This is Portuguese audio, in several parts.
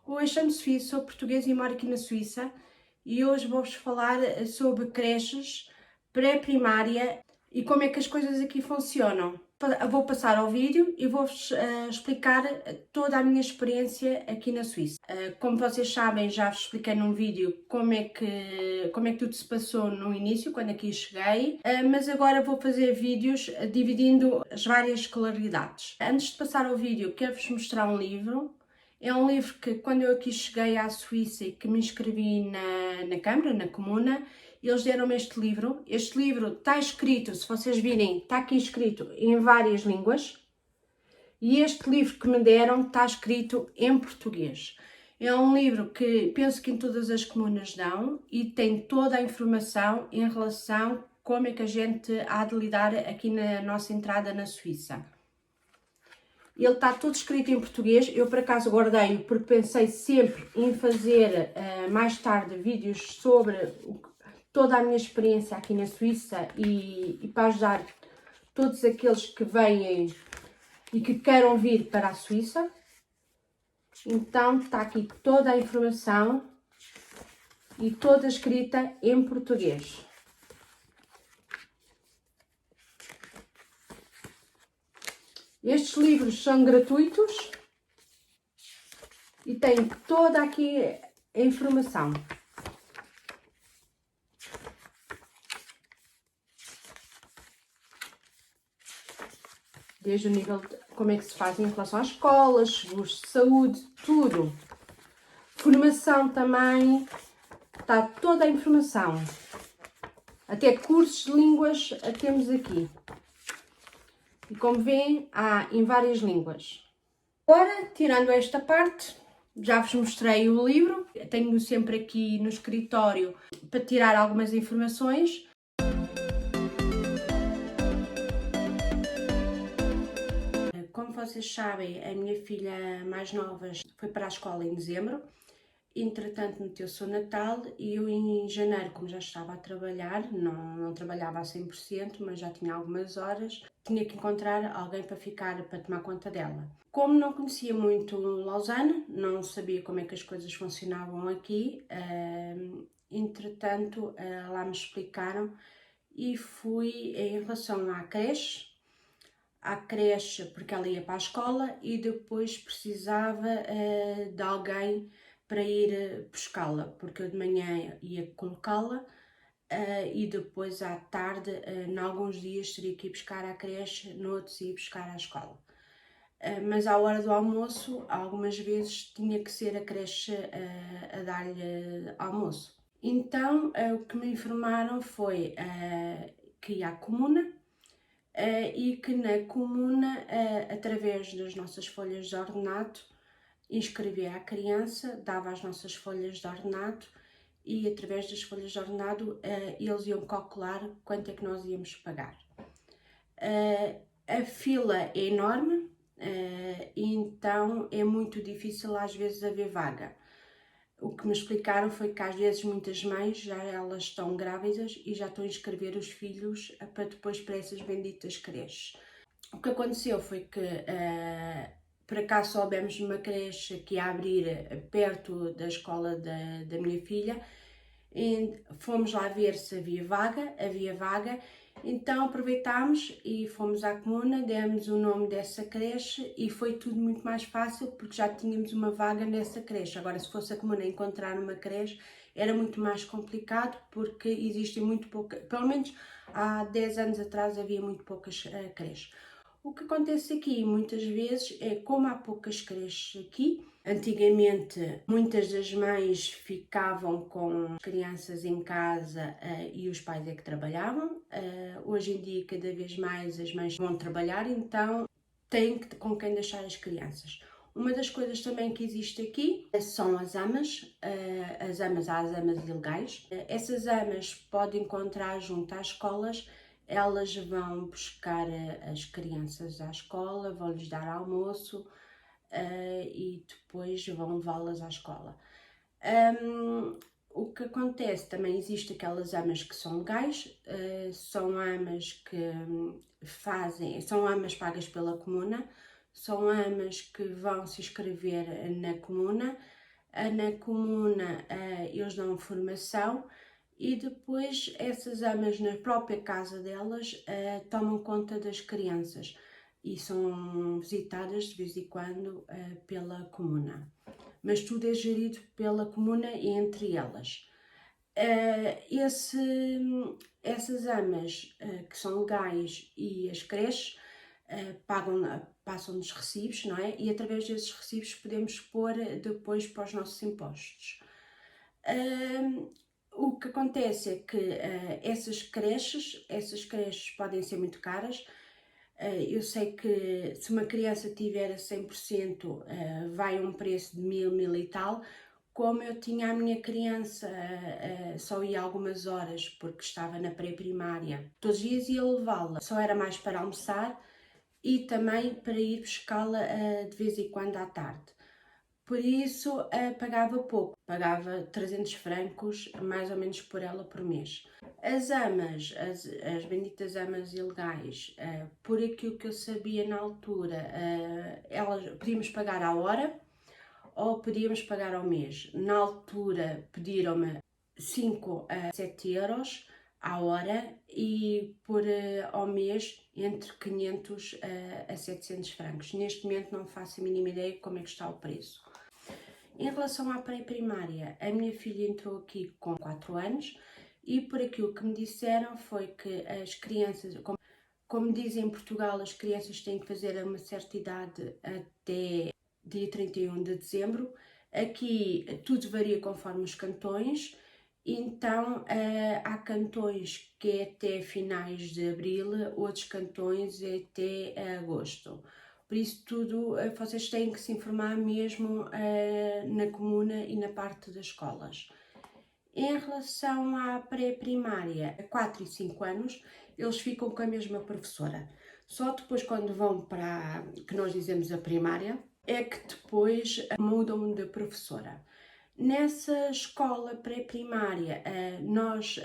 Oi, chamo-me Sofia, sou portuguesa e moro aqui na Suíça e hoje vou-vos falar sobre creches, pré-primária e como é que as coisas aqui funcionam. Vou passar ao vídeo e vou-vos explicar toda a minha experiência aqui na Suíça. Como vocês sabem, já vos expliquei num vídeo como é que tudo se passou no início, quando aqui cheguei, mas agora vou fazer vídeos dividindo as várias escolaridades. Antes de passar ao vídeo, quero-vos mostrar um livro. É um livro que, quando eu aqui cheguei à Suíça e que me inscrevi na Câmara, na Comuna, eles deram-me este livro. Este livro está escrito, se vocês virem, está aqui escrito em várias línguas. E este livro que me deram está escrito em português. É um livro que penso que em todas as comunas dão e tem toda a informação em relação a como é que a gente há de lidar aqui na nossa entrada na Suíça. Ele está todo escrito em português, eu por acaso guardei-o porque pensei sempre em fazer mais tarde vídeos sobre toda a minha experiência aqui na Suíça e para ajudar todos aqueles que vêm e que queiram vir para a Suíça. Então está aqui toda a informação e toda escrita em português. Estes livros são gratuitos e têm toda aqui a informação. Desde o nível de como é que se faz em relação às escolas, seguros de saúde, tudo. Formação também, está toda a informação. Até cursos de línguas temos aqui. E como veem, há em várias línguas. Agora, tirando esta parte, já vos mostrei o livro. Tenho-o sempre aqui no escritório para tirar algumas informações. Como vocês sabem, a minha filha mais nova foi para a escola em dezembro. Entretanto, meteu-se o Natal e eu em janeiro, como já estava a trabalhar, não trabalhava a 100%, mas já tinha algumas horas, tinha que encontrar alguém para ficar, para tomar conta dela. Como não conhecia muito Lausanne, não sabia como é que as coisas funcionavam aqui, entretanto, lá me explicaram e fui em relação à creche, porque ela ia para a escola e depois precisava de alguém para ir buscá-la, porque eu de manhã ia colocá-la e depois à tarde, em alguns dias, teria que ir buscar à creche, noutros ia buscar à escola. Mas à hora do almoço, algumas vezes tinha que ser a creche a dar-lhe almoço. Então, o que me informaram foi que ia à comuna e que na comuna, através das nossas folhas de ordenado, inscrevia a criança, dava as nossas folhas de ordenado e através das folhas de ordenado eles iam calcular quanto é que nós íamos pagar. A fila é enorme, então é muito difícil às vezes haver vaga. O que me explicaram foi que às vezes muitas mães já elas estão grávidas e já estão a inscrever os filhos para depois para essas benditas creches. O que aconteceu foi que por acaso soubemos de uma creche que ia abrir perto da escola da minha filha e fomos lá ver se havia vaga, então aproveitámos e fomos à comuna, demos o nome dessa creche e foi tudo muito mais fácil porque já tínhamos uma vaga nessa creche. Agora, se fosse a comuna encontrar uma creche, era muito mais complicado porque existem muito poucas, pelo menos há 10 anos atrás havia muito poucas creches. O que acontece aqui muitas vezes é como há poucas creches aqui, antigamente muitas das mães ficavam com as crianças em casa e os pais é que trabalhavam. Hoje em dia cada vez mais as mães vão trabalhar, então têm com quem deixar as crianças. Uma das coisas também que existe aqui são as amas, há as amas ilegais. Essas amas podem encontrar junto às escolas. Elas vão buscar as crianças à escola, vão-lhes dar almoço e depois vão levá-las à escola. O que acontece, também existe aquelas amas que são legais, são amas que são amas pagas pela comuna, são amas que vão se inscrever na comuna, Na comuna eles dão formação e depois essas amas na própria casa delas tomam conta das crianças e são visitadas de vez em quando pela comuna. Mas tudo é gerido pela comuna e entre elas. Essas amas que são legais e as creches passam-nos recibos, não é? E através desses recibos podemos pôr depois para os nossos impostos. O que acontece é que essas creches podem ser muito caras. Eu sei que se uma criança tiver a 100%, vai a um preço de 1000 e tal. Como eu tinha a minha criança, só ia algumas horas porque estava na pré-primária, todos os dias ia levá-la, só era mais para almoçar e também para ir buscá-la de vez em quando à tarde. Por isso pagava pouco, pagava 300 francos mais ou menos por ela por mês. As amas, as benditas amas ilegais, por aquilo que eu sabia na altura, elas podíamos pagar à hora ou podíamos pagar ao mês. Na altura pediram-me 5 a 7 euros à hora e por ao mês entre 500 a 700 francos. Neste momento não faço a mínima ideia como é que está o preço. Em relação à pré-primária, a minha filha entrou aqui com 4 anos e por aquilo que me disseram foi que as crianças, como dizem em Portugal, as crianças têm que fazer a uma certa idade até dia 31 de dezembro. Aqui tudo varia conforme os cantões, então há cantões que é até finais de abril, outros cantões é até agosto. Por isso tudo, vocês têm que se informar mesmo na comuna e na parte das escolas. Em relação à pré-primária, 4 e 5 anos, eles ficam com a mesma professora. Só depois quando vão para, que nós dizemos a primária, é que depois mudam de professora. Nessa escola pré-primária, nós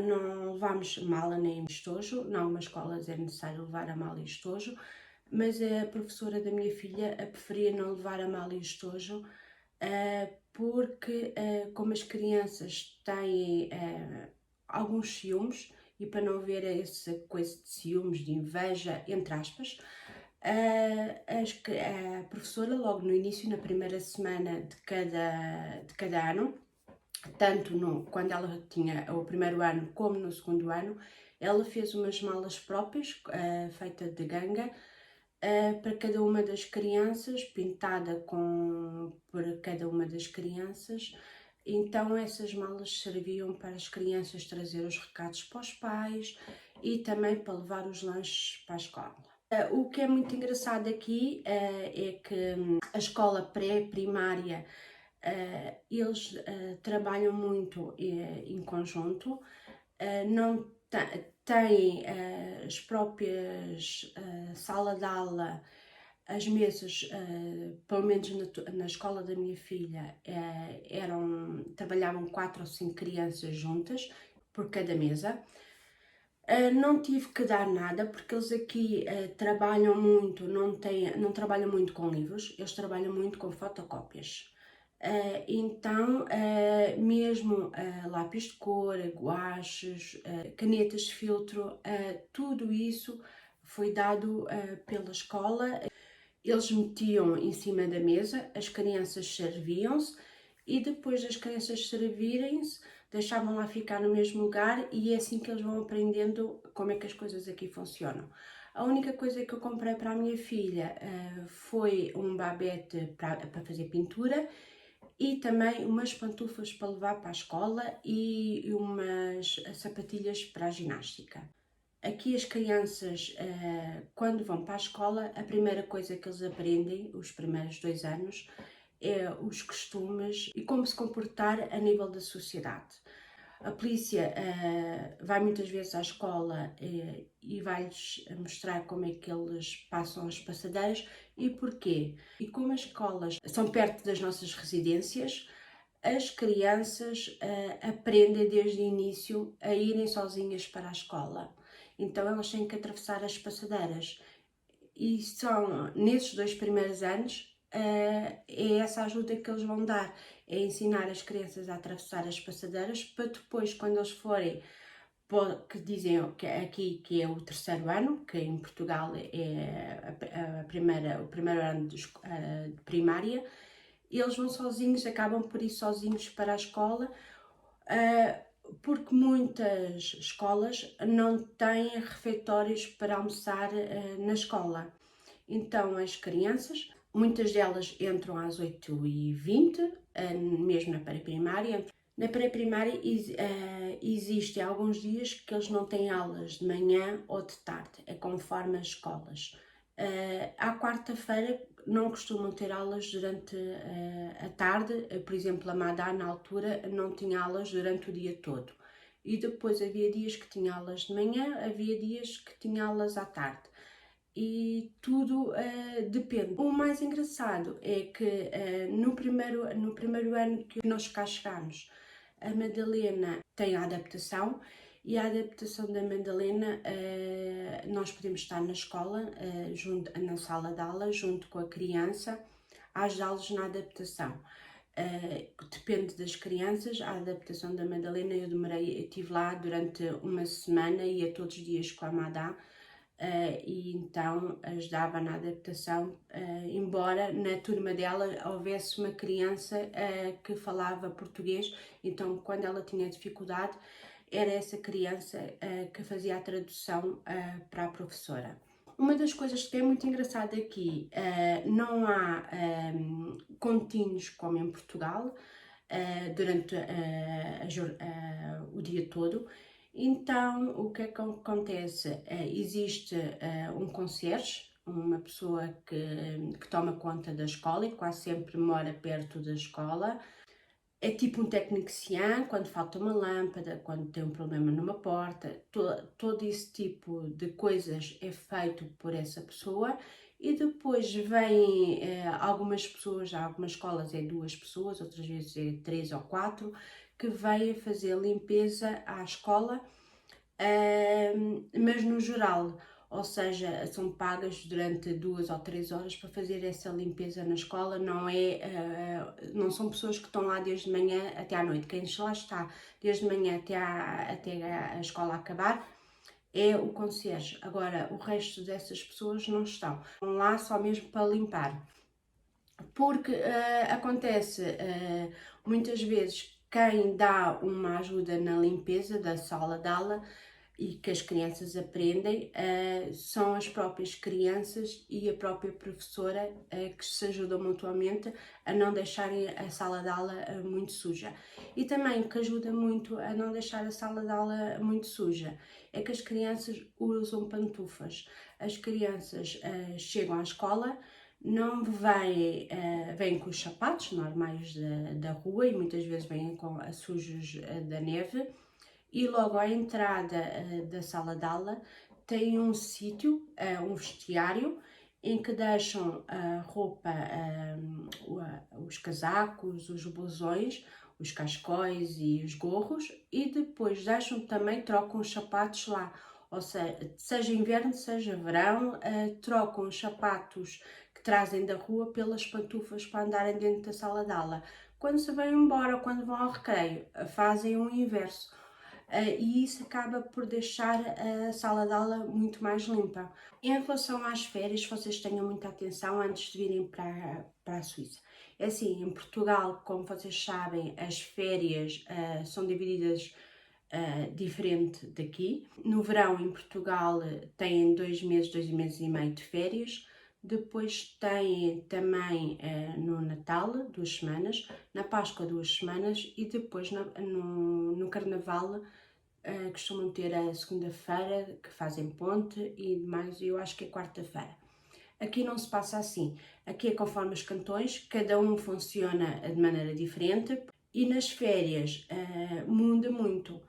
não levamos mala nem estojo, em algumas escolas é necessário levar a mala e estojo, mas a professora da minha filha preferia não levar a mala e estojo, porque como as crianças têm alguns ciúmes, e para não haver essa coisa de ciúmes, de inveja, entre aspas, a professora logo no início, na primeira semana de cada ano, tanto quando ela tinha o primeiro ano como no segundo ano, ela fez umas malas próprias, feitas de ganga, para cada uma das crianças, pintada por cada uma das crianças. Então essas malas serviam para as crianças trazer os recados para os pais e também para levar os lanches para a escola. O que é muito engraçado aqui é que a escola pré-primária, eles trabalham muito em conjunto, não têm as próprias sala de aula, as mesas, pelo menos na escola da minha filha, trabalhavam 4 ou 5 crianças juntas por cada mesa. Não tive que dar nada, porque eles aqui trabalham muito, não trabalham muito com livros, eles trabalham muito com fotocópias. Então, mesmo lápis de cor, guaches, canetas de filtro, tudo isso foi dado pela escola. Eles metiam em cima da mesa, as crianças serviam-se e depois das crianças servirem-se, deixavam lá ficar no mesmo lugar e é assim que eles vão aprendendo como é que as coisas aqui funcionam. A única coisa que eu comprei para a minha filha foi um babete para fazer pintura e também umas pantufas para levar para a escola e umas sapatilhas para a ginástica. Aqui as crianças, quando vão para a escola, a primeira coisa que eles aprendem, os primeiros 2 anos, é os costumes e como se comportar a nível da sociedade. A polícia vai muitas vezes à escola e vai-lhes mostrar como é que eles passam as passadeiras e porquê. E como as escolas são perto das nossas residências, as crianças aprendem desde o início a irem sozinhas para a escola. Então elas têm que atravessar as passadeiras. E são nesses 2 primeiros anos é essa ajuda que eles vão dar, é ensinar as crianças a atravessar as passadeiras para depois, quando eles forem, que dizem que aqui que é o terceiro ano, que em Portugal é o primeiro ano de primária, eles vão sozinhos, acabam por ir sozinhos para a escola, porque muitas escolas não têm refeitórios para almoçar na escola. Então as crianças, muitas delas entram às 8h20, mesmo na pré-primária. Na pré-primária existem alguns dias que eles não têm aulas de manhã ou de tarde, é conforme as escolas. À quarta-feira não costumam ter aulas durante a tarde, por exemplo, a Madá na altura não tinha aulas durante o dia todo. E depois havia dias que tinha aulas de manhã, havia dias que tinha aulas à tarde. E tudo depende. O mais engraçado é que no primeiro ano que nós cá chegámos, a Madalena tem a adaptação, e a adaptação da Madalena, nós podemos estar na escola, na sala de aula, junto com a criança, a ajudá-los na adaptação. Depende das crianças. A adaptação da Madalena eu estive lá durante uma semana, ia todos os dias com a Madá, e então ajudava na adaptação, embora na turma dela houvesse uma criança que falava português, então quando ela tinha dificuldade era essa criança que fazia a tradução para a professora. Uma das coisas que é muito engraçada aqui, não há contínuos como em Portugal durante o dia todo. Então, o que é que acontece? Existe um concierge, uma pessoa que toma conta da escola e quase sempre mora perto da escola. É tipo um tecnicien, quando falta uma lâmpada, quando tem um problema numa porta, todo esse tipo de coisas é feito por essa pessoa. E depois vêm algumas pessoas, algumas escolas é 2 pessoas, outras vezes é 3 ou 4, que vêm fazer limpeza à escola, mas no geral, ou seja, são pagas durante 2 ou 3 horas para fazer essa limpeza na escola. Não são pessoas que estão lá desde manhã até à noite. Quem lá está desde manhã até a escola acabar é o concierge. Agora, o resto dessas pessoas não estão lá só mesmo para limpar. Porque acontece muitas vezes quem dá uma ajuda na limpeza da sala de aula e que as crianças aprendem, são as próprias crianças e a própria professora que se ajudam mutuamente a não deixarem a sala de aula muito suja. E também o que ajuda muito a não deixar a sala de aula muito suja é que as crianças usam pantufas. As crianças chegam à escola, não vêm com os sapatos normais da rua e muitas vezes vêm com sujos da neve. E logo à entrada da sala de aula tem um sítio, um vestiário, em que deixam a roupa, os casacos, os blusões, os cascóis e os gorros, e depois trocam os sapatos lá. Ou seja inverno, seja verão, trocam os sapatos que trazem da rua pelas pantufas para andarem dentro da sala de aula. Quando se vão embora ou quando vão ao recreio, fazem o inverso. E isso acaba por deixar a sala de aula muito mais limpa. Em relação às férias, vocês tenham muita atenção antes de virem para a Suíça. É assim, em Portugal, como vocês sabem, as férias são divididas diferente daqui. No verão, em Portugal, têm 2 meses, 2 meses e meio de férias. Depois têm também no Natal 2 semanas, na Páscoa 2 semanas e depois no Carnaval costumam ter a segunda-feira, que fazem ponte, e mais, eu acho que é quarta-feira. Aqui não se passa assim. Aqui é conforme os cantões, cada um funciona de maneira diferente e nas férias muda muito.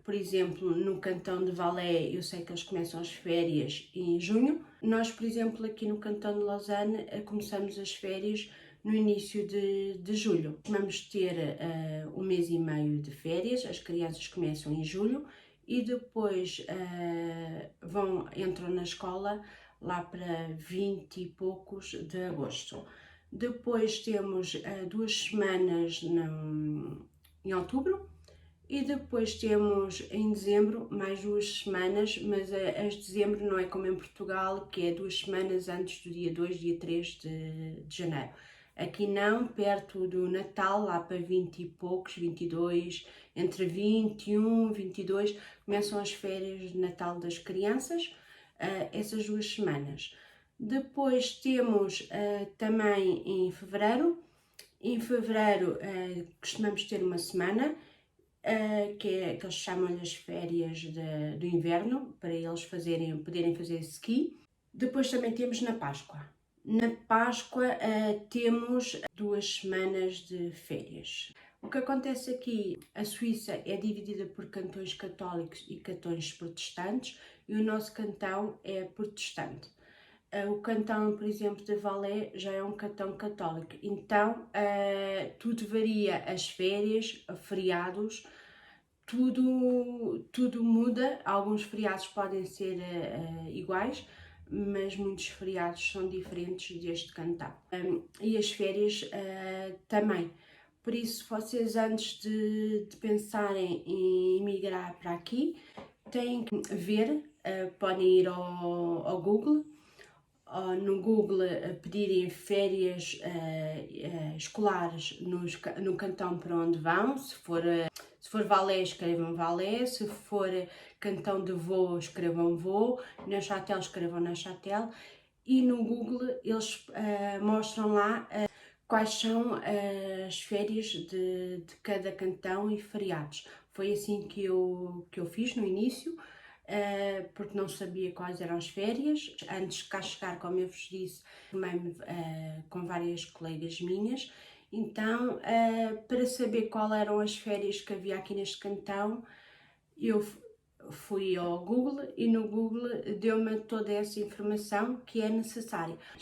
Por exemplo, no cantão de Valais, eu sei que eles começam as férias em junho. Nós, por exemplo, aqui no cantão de Lausanne, começamos as férias no início de julho. Vamos ter 1 mês e meio de férias, as crianças começam em julho e depois entram na escola lá para 20 e poucos de agosto. Depois temos 2 semanas em outubro e depois temos em dezembro mais 2 semanas, mas as de dezembro não é como em Portugal, que é 2 semanas antes do dia 2, dia 3 de janeiro. Aqui não, perto do Natal, lá para 20 e poucos, 22, entre 21 e 22, começam as férias de Natal das crianças, essas 2 semanas. Depois temos também em fevereiro. Em fevereiro costumamos ter uma semana, que eles chamam as férias do inverno, para eles poderem fazer ski. Depois também temos na Páscoa. Na Páscoa temos 2 semanas de férias. O que acontece aqui, a Suíça é dividida por cantões católicos e cantões protestantes, e o nosso cantão é protestante. O cantão, por exemplo, de Valais já é um cantão católico, então tudo varia, as férias, feriados, tudo muda. Alguns feriados podem ser iguais, mas muitos feriados são diferentes deste cantão. E as férias também. Por isso, vocês antes de pensarem em emigrar para aqui, têm que ver, podem ir ao Google, no Google pedirem férias escolares no cantão para onde vão. Se for Valais, escrevam Valais. Se for cantão de Vaud, escrevam Vaud. Neuchâtel, escrevam Neuchâtel. E no Google eles mostram lá quais são as férias de cada cantão e feriados. Foi assim que eu fiz no início, porque não sabia quais eram as férias. Antes de cá chegar, como eu vos disse, formei-me com várias colegas minhas. Então, para saber quais eram as férias que havia aqui neste cantão, eu fui ao Google e no Google deu-me toda essa informação que é necessária.